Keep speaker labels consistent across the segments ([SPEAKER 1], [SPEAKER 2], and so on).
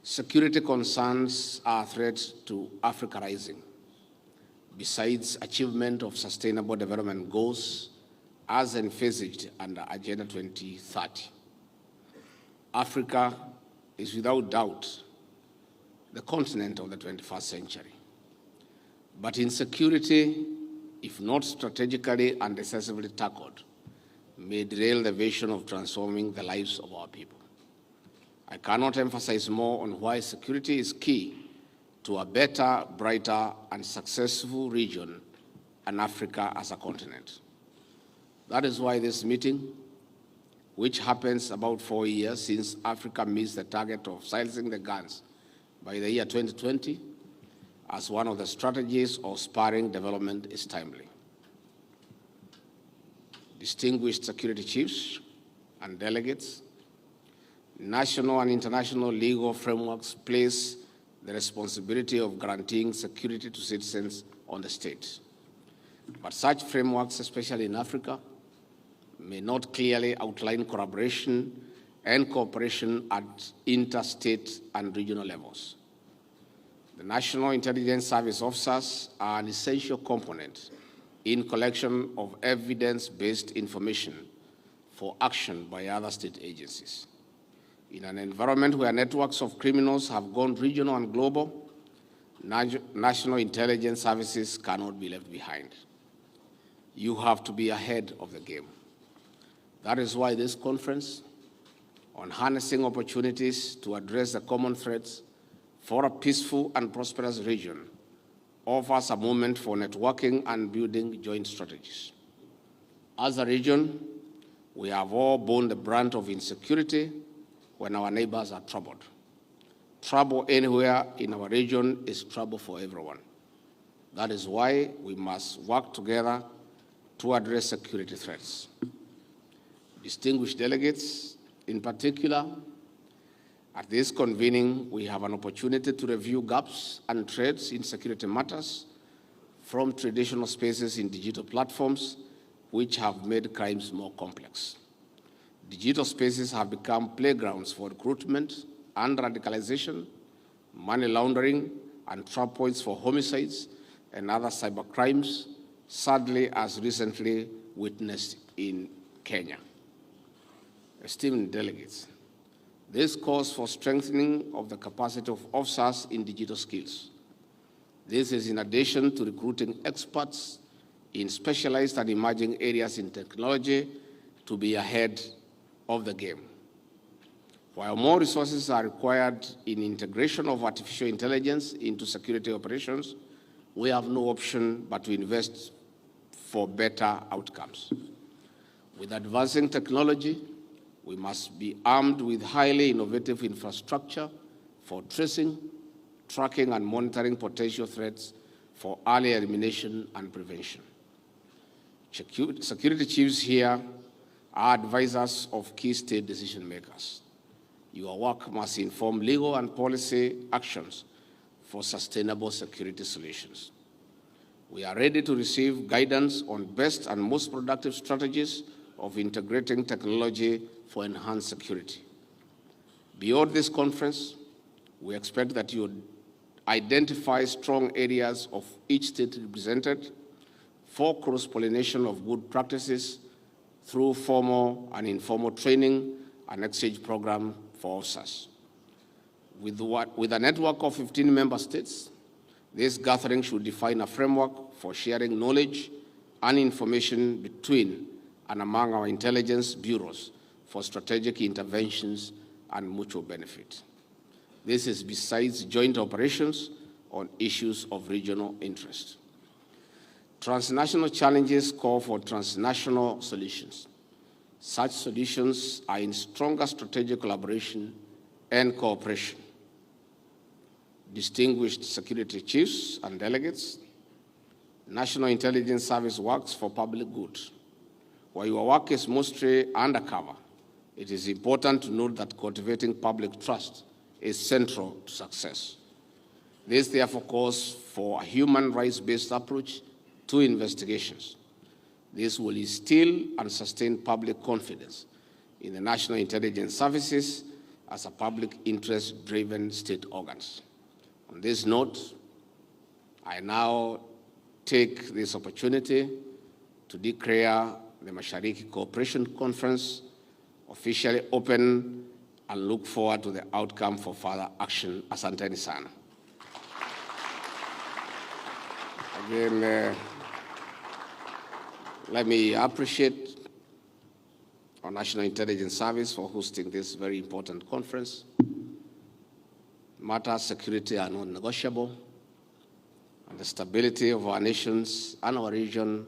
[SPEAKER 1] Security concerns are a threat to Africa rising. Besides achievement of sustainable development goals as envisaged under Agenda 2030, Africa is without doubt the continent of the 21st century. But insecurity, if not strategically and decisively tackled, may derail the vision of transforming the lives of our people. I cannot emphasize more on why security is key to a better, brighter, and successful region and Africa as a continent. That is why this meeting, which happens about 4 years since Africa missed the target of silencing the guns by the year 2020, as one of the strategies of spurring development, is timely. Distinguished security chiefs and delegates, national and international legal frameworks place the responsibility of guaranteeing security to citizens on the state. But such frameworks, especially in Africa, may not clearly outline collaboration and cooperation at interstate and regional levels. The National Intelligence Service officers are an essential component in collection of evidence-based information for action by other state agencies. In an environment where networks of criminals have gone regional and global, national intelligence services cannot be left behind. You have to be ahead of the game. That is why this conference on harnessing opportunities to address the common threats for a peaceful and prosperous region offers a moment for networking and building joint strategies. As a region, we have all borne the brunt of insecurity when our neighbors are troubled. Trouble anywhere in our region is trouble for everyone. That is why we must work together to address security threats. Distinguished delegates, in particular, at this convening, we have an opportunity to review gaps and threats in security matters from traditional spaces in digital platforms, which have made crimes more complex. Digital spaces have become playgrounds for recruitment and radicalization, money laundering, and trap points for homicides and other cybercrimes, sadly as recently witnessed in Kenya. Esteemed delegates, this calls for strengthening of the capacity of officers in digital skills. This is in addition to recruiting experts in specialized and emerging areas in technology to be ahead of the game. While more resources are required in integration of artificial intelligence into security operations, we have no option but to invest for better outcomes. With advancing technology, we must be armed with highly innovative infrastructure for tracing, tracking, and monitoring potential threats for early elimination and prevention. Security chiefs here are advisors of key state decision makers. Your work must inform legal and policy actions for sustainable security solutions. We are ready to receive guidance on best and most productive strategies of integrating technology for enhanced security. Beyond this conference, we expect that you identify strong areas of each state represented for cross-pollination of good practices through formal and informal training and exchange program for officers. With a network of 15 member states, this gathering should define a framework for sharing knowledge and information between and among our intelligence bureaus for strategic interventions and mutual benefit. This is besides joint operations on issues of regional interest. Transnational challenges call for transnational solutions. Such solutions are in stronger strategic collaboration and cooperation. Distinguished security chiefs and delegates, National Intelligence Service works for public good. While your work is mostly undercover, it is important to note that cultivating public trust is central to success. This therefore calls for a human rights-based approach to investigations. This will instill and sustain public confidence in the national intelligence services as a public interest-driven state organs. On this note, I now take this opportunity to declare the Mashariki Cooperation Conference officially open and look forward to the outcome for further action. Asanteni sana. Again, let me appreciate our National Intelligence Service for hosting this very important conference. Matters of security are not negotiable, and the stability of our nations and our region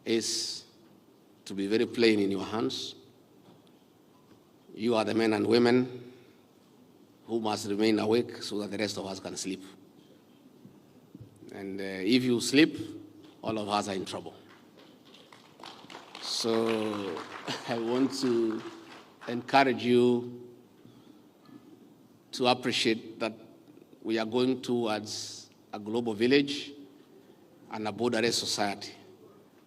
[SPEAKER 1] is, to be very plain, in your hands. You are the men and women who must remain awake so that the rest of us can sleep. And if you sleep, all of us are in trouble. So I want to encourage you to appreciate that we are going towards a global village and a borderless society.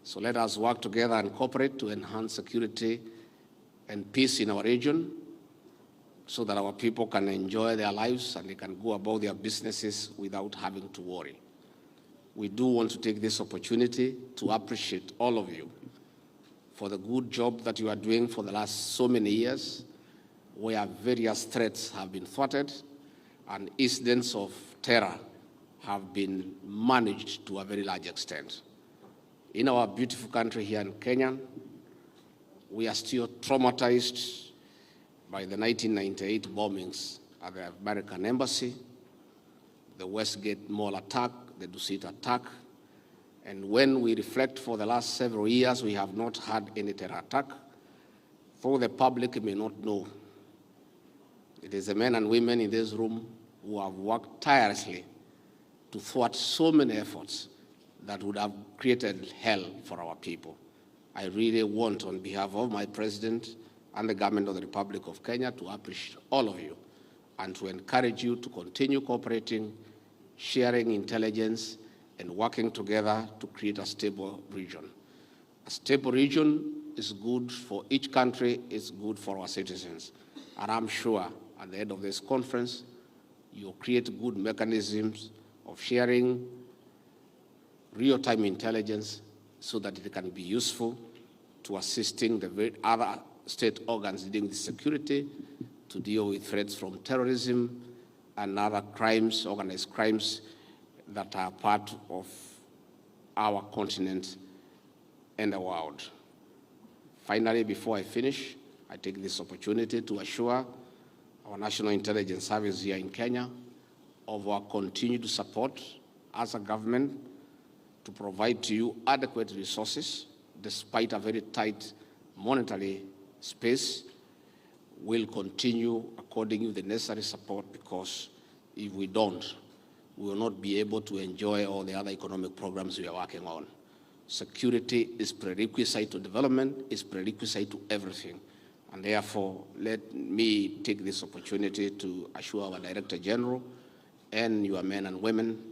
[SPEAKER 1] So let us work together and cooperate to enhance security and peace in our region so that our people can enjoy their lives and they can go about their businesses without having to worry. We do want to take this opportunity to appreciate all of you for the good job that you are doing for the last so many years, where various threats have been thwarted and incidents of terror have been managed to a very large extent. In our beautiful country here in Kenya, we are still traumatized by the 1998 bombings at the American Embassy, the Westgate Mall attack, the Dusit attack. And when we reflect for the last several years, we have not had any terror attack. For the public may not know, it is the men and women in this room who have worked tirelessly to thwart so many efforts that would have created hell for our people. I really want, on behalf of my president and the government of the Republic of Kenya, to appreciate all of you and to encourage you to continue cooperating, sharing intelligence, and working together to create a stable region. A stable region is good for each country, it's good for our citizens. And I'm sure at the end of this conference, you'll create good mechanisms of sharing real-time intelligence so that it can be useful to assisting the other state organs dealing with security to deal with threats from terrorism and other crimes, organized crimes, that are part of our continent and the world. Finally, before I finish, I take this opportunity to assure our National Intelligence Service here in Kenya of our continued support as a government to provide to you adequate resources despite a very tight monetary space. We'll continue according to the necessary support, because if we don't, we will not be able to enjoy all the other economic programs we are working on. Security is prerequisite to development, is prerequisite to everything. And therefore, let me take this opportunity to assure our Director General and your men and women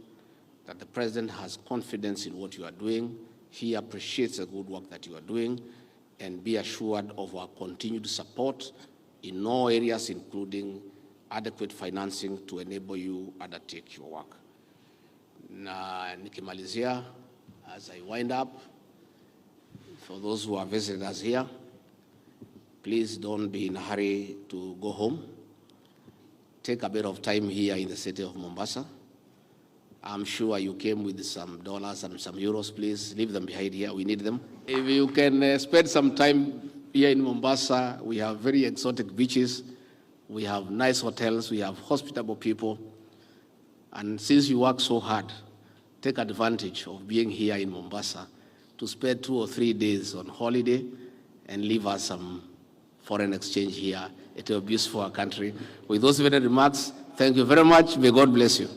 [SPEAKER 1] that the President has confidence in what you are doing. He appreciates the good work that you are doing, and be assured of our continued support in all areas, including adequate financing to enable you undertake your work. Na nikimalizia, as I wind up, for those who are visiting us here, please don't be in a hurry to go home. Take a bit of time here in the city of Mombasa. I'm sure you came with some dollars and some euros. Please leave them behind here. We need them. If you can spend some time here in Mombasa, we have very exotic beaches. We have nice hotels. We have hospitable people. And since you work so hard, take advantage of being here in Mombasa to spend 2 or 3 days on holiday and leave us some foreign exchange here. It will be useful for our country. With those very remarks, thank you very much. May God bless you.